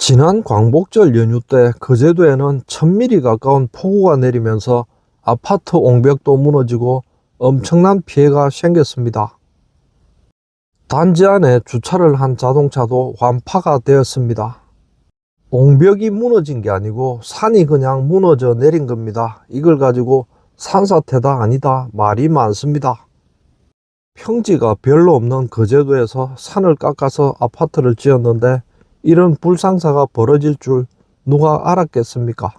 지난 광복절 연휴 때 거제도에는 1000mm 가까운 폭우가 내리면서 아파트 옹벽도 무너지고 엄청난 피해가 생겼습니다. 단지 안에 주차를 한 자동차도 완파가 되었습니다. 옹벽이 무너진 게 아니고 산이 그냥 무너져 내린 겁니다. 이걸 가지고 산사태다 아니다 말이 많습니다. 평지가 별로 없는 거제도에서 산을 깎아서 아파트를 지었는데 이런 불상사가 벌어질 줄 누가 알았겠습니까?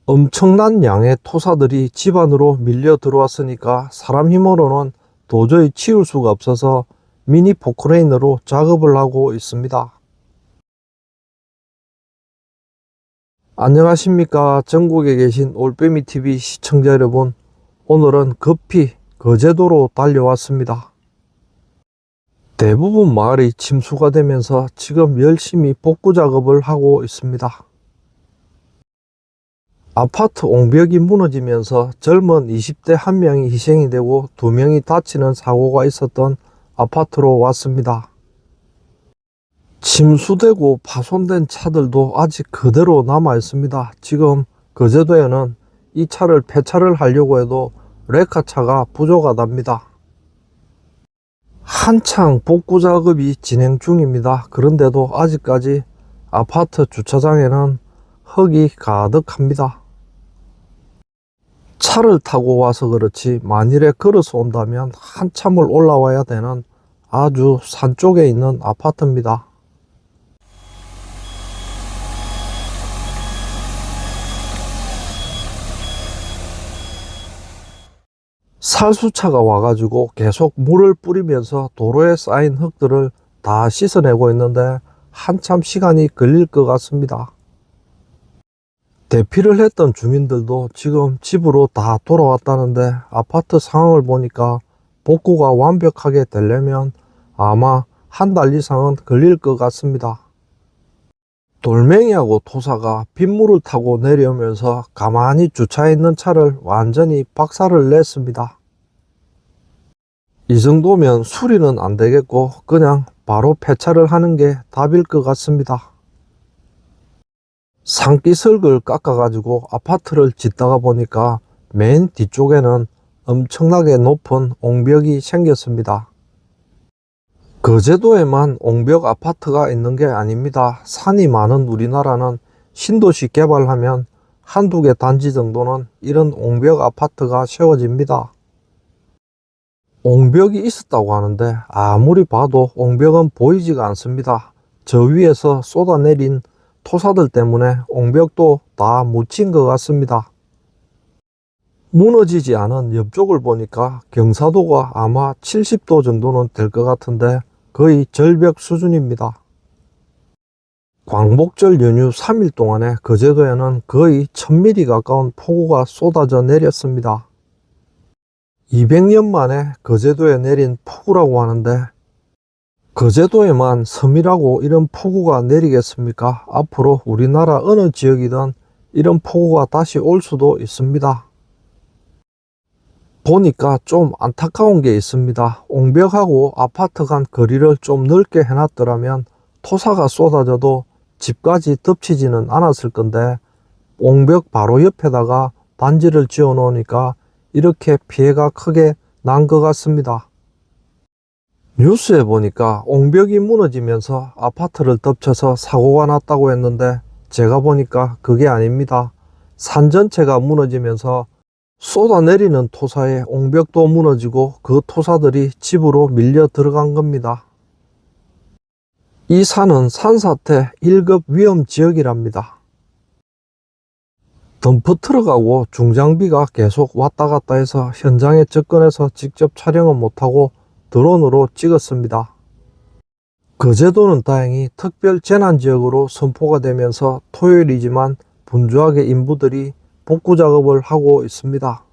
엄청난 양의 토사들이 집 안으로 밀려 들어왔으니까 사람 힘으로는 도저히 치울 수가 없어서 미니 포크레인으로 작업을 하고 있습니다. 안녕하십니까. 전국에 계신 올빼미TV 시청자 여러분, 오늘은 급히 거제도로 달려왔습니다. 대부분 마을이 침수가 되면서 지금 열심히 복구 작업을 하고 있습니다. 아파트 옹벽이 무너지면서 젊은 20대 1명이 희생이 되고 2명이 다치는 사고가 있었던 아파트로 왔습니다. 침수되고 파손된 차들도 아직 그대로 남아 있습니다. 지금 거제도에는 이 차를 폐차를 하려고 해도 레카차가 부족하답니다. 한창 복구 작업이 진행 중입니다. 그런데도 아직까지 아파트 주차장에는 흙이 가득합니다. 차를 타고 와서 그렇지 만일에 걸어서 온다면 한참을 올라와야 되는 아주 산 쪽에 있는 아파트입니다. 살수차가 와가지고 계속 물을 뿌리면서 도로에 쌓인 흙들을 다 씻어내고 있는데 한참 시간이 걸릴 것 같습니다. 대피를 했던 주민들도 지금 집으로 다 돌아왔다는데 아파트 상황을 보니까 복구가 완벽하게 되려면 아마 한 달 이상은 걸릴 것 같습니다. 돌멩이하고 토사가 빗물을 타고 내려오면서 가만히 주차해 있는 차를 완전히 박살을 냈습니다. 이 정도면 수리는 안 되겠고 그냥 바로 폐차를 하는 게 답일 것 같습니다. 산기슭을 깎아가지고 아파트를 짓다가 보니까 맨 뒤쪽에는 엄청나게 높은 옹벽이 생겼습니다. 거제도에만 옹벽 아파트가 있는 게 아닙니다. 산이 많은 우리나라는 신도시 개발하면 한두 개 단지 정도는 이런 옹벽 아파트가 세워집니다. 옹벽이 있었다고 하는데 아무리 봐도 옹벽은 보이지가 않습니다. 저 위에서 쏟아내린 토사들 때문에 옹벽도 다 묻힌 것 같습니다. 무너지지 않은 옆쪽을 보니까 경사도가 아마 70도 정도는 될 것 같은데 거의 절벽 수준입니다. 광복절 연휴 3일 동안에 거제도에는 거의 1000mm 가까운 폭우가 쏟아져 내렸습니다. 200년 만에 거제도에 내린 폭우라고 하는데 거제도에만 섬이라고 이런 폭우가 내리겠습니까? 앞으로 우리나라 어느 지역이든 이런 폭우가 다시 올 수도 있습니다. 보니까 좀 안타까운 게 있습니다. 옹벽하고 아파트 간 거리를 좀 넓게 해놨더라면 토사가 쏟아져도 집까지 덮치지는 않았을 건데 옹벽 바로 옆에다가 단지를 지어 놓으니까 이렇게 피해가 크게 난 것 같습니다. 뉴스에 보니까 옹벽이 무너지면서 아파트를 덮쳐서 사고가 났다고 했는데 제가 보니까 그게 아닙니다. 산 전체가 무너지면서 쏟아내리는 토사에 옹벽도 무너지고 그 토사들이 집으로 밀려 들어간 겁니다. 이 산은 산사태 1급 위험 지역이랍니다. 덤프트럭하고 중장비가 계속 왔다 갔다 해서 현장에 접근해서 직접 촬영은 못하고 드론으로 찍었습니다. 거제도는 다행히 특별 재난지역으로 선포가 되면서 토요일이지만 분주하게 인부들이 복구 작업을 하고 있습니다.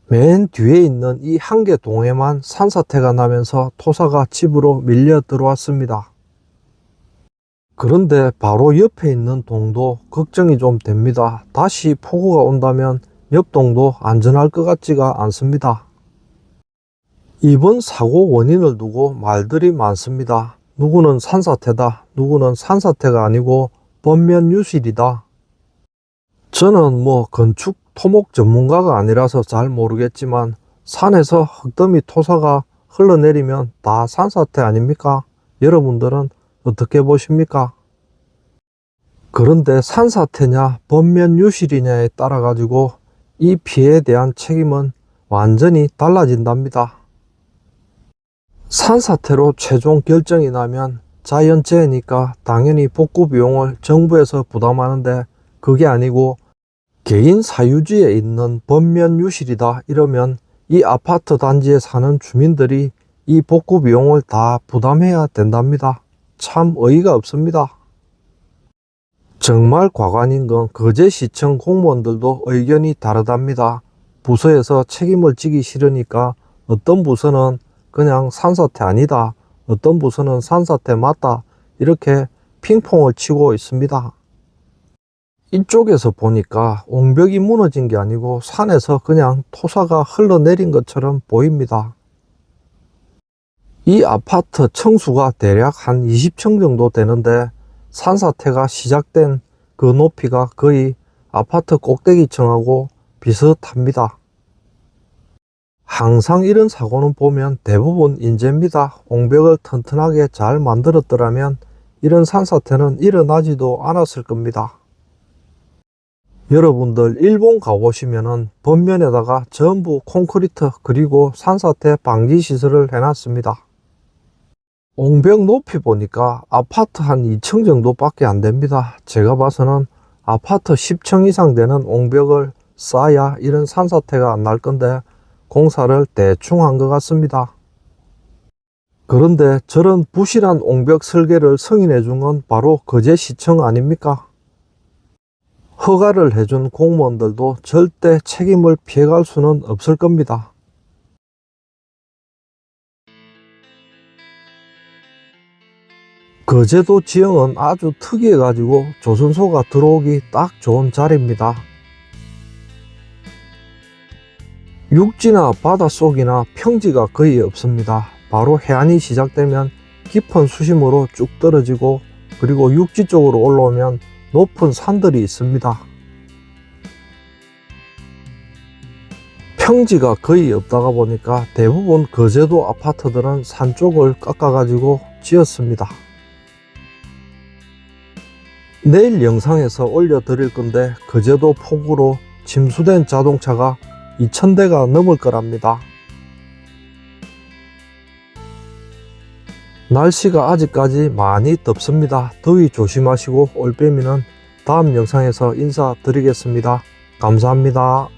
맨 뒤에 있는 이 한 개 동에만 산사태가 나면서 토사가 집으로 밀려 들어왔습니다. 그런데 바로 옆에 있는 동도 걱정이 좀 됩니다. 다시 폭우가 온다면 옆 동도 안전할 것 같지가 않습니다. 이번 사고 원인을 두고 말들이 많습니다. 누구는 산사태다, 누구는 산사태가 아니고 번면유실이다. 저는 건축 토목 전문가가 아니라서 잘 모르겠지만 산에서 흙더미 토사가 흘러내리면 다 산사태 아닙니까? 여러분들은 어떻게 보십니까? 그런데 산사태냐 번면유실이냐에 따라 가지고 이 피해에 대한 책임은 완전히 달라진답니다. 산사태로 최종 결정이 나면 자연재해니까 당연히 복구 비용을 정부에서 부담하는데, 그게 아니고 개인 사유지에 있는 번면유실이다 이러면 이 아파트 단지에 사는 주민들이 이 복구 비용을 다 부담해야 된답니다. 참 어이가 없습니다. 정말 과관인 건 거제시청 공무원들도 의견이 다르답니다. 부서에서 책임을 지기 싫으니까 어떤 부서는 그냥 산사태 아니다, 어떤 부서는 산사태 맞다, 이렇게 핑퐁을 치고 있습니다. 이쪽에서 보니까 옹벽이 무너진 게 아니고 산에서 그냥 토사가 흘러내린 것처럼 보입니다. 이 아파트 층수가 대략 한 20층 정도 되는데 산사태가 시작된 그 높이가 거의 아파트 꼭대기층하고 비슷합니다. 항상 이런 사고는 보면 대부분 인재입니다. 옹벽을 튼튼하게 잘 만들었더라면 이런 산사태는 일어나지도 않았을 겁니다. 여러분들 일본 가보시면은 벽면에다가 전부 콘크리트 그리고 산사태 방지 시설을 해놨습니다. 옹벽 높이 보니까 아파트 한 2층 정도밖에 안 됩니다. 제가 봐서는 아파트 10층 이상 되는 옹벽을 쌓아야 이런 산사태가 안 날 건데 공사를 대충 한 것 같습니다. 그런데 저런 부실한 옹벽 설계를 승인해 준 건 바로 거제시청 아닙니까? 허가를 해준 공무원들도 절대 책임을 피해갈 수는 없을 겁니다. 거제도 지형은 아주 특이해 가지고 조선소가 들어오기 딱 좋은 자리입니다. 육지나 바닷속이나 평지가 거의 없습니다. 바로 해안이 시작되면 깊은 수심으로 쭉 떨어지고, 그리고 육지 쪽으로 올라오면 높은 산들이 있습니다. 평지가 거의 없다가 보니까 대부분 거제도 아파트들은 산 쪽을 깎아 가지고 지었습니다. 내일 영상에서 올려드릴 건데 거제도 폭우로 침수된 자동차가 2000대가 넘을 거랍니다. 날씨가 아직까지 많이 덥습니다. 더위 조심하시고 올빼미는 다음 영상에서 인사드리겠습니다. 감사합니다.